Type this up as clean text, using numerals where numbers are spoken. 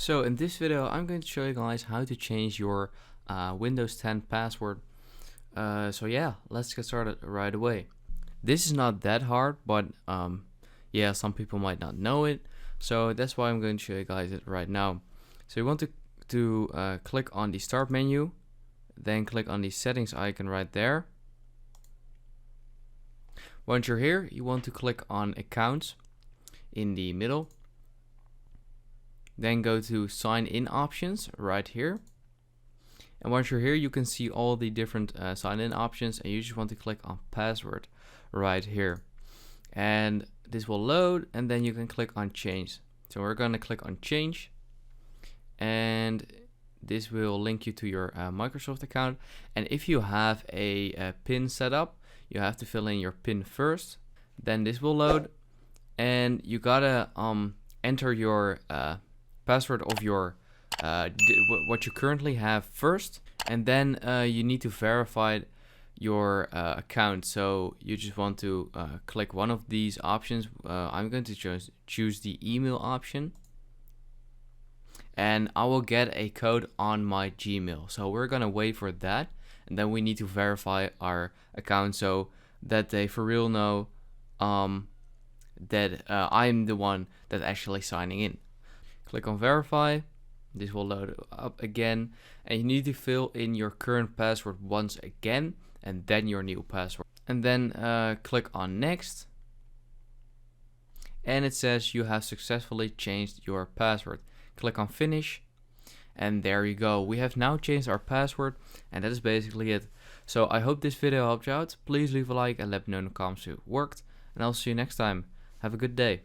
So in this video, I'm going to show you guys how to change your Windows 10 password. So yeah, let's get started right away. This is not that hard, but yeah, some people might not know it. So that's why I'm going to show you guys it right now. So you want to click on the start menu, then click on the settings icon right there. Once you're here, you want to click on accounts in the middle. Then go to sign in options right here. And once you're here, you can see all the different sign in options, and you just want to click on password right here. And this will load, and then you can click on change. So we're going to click on change, and this will link you to your Microsoft account. And if you have a PIN set up, you have to fill in your PIN first. Then this will load, and you gotta enter your password of your what you currently have first, and then you need to verify your account. So you just want to click one of these options. I'm going to choose the email option, and I will get a code on my Gmail. So we're gonna wait for that, and then we need to verify our account so that they for real know that I'm the one that's actually signing in. Click on verify. This will load up again, and you need to fill in your current password once again, and then your new password. And then click on next, and it says you have successfully changed your password. Click on finish, and there you go. We have now changed our password, and that is basically it. So I hope this video helped you out. Please leave a like and let me know in the comments if it worked, and I'll see you next time. Have a good day.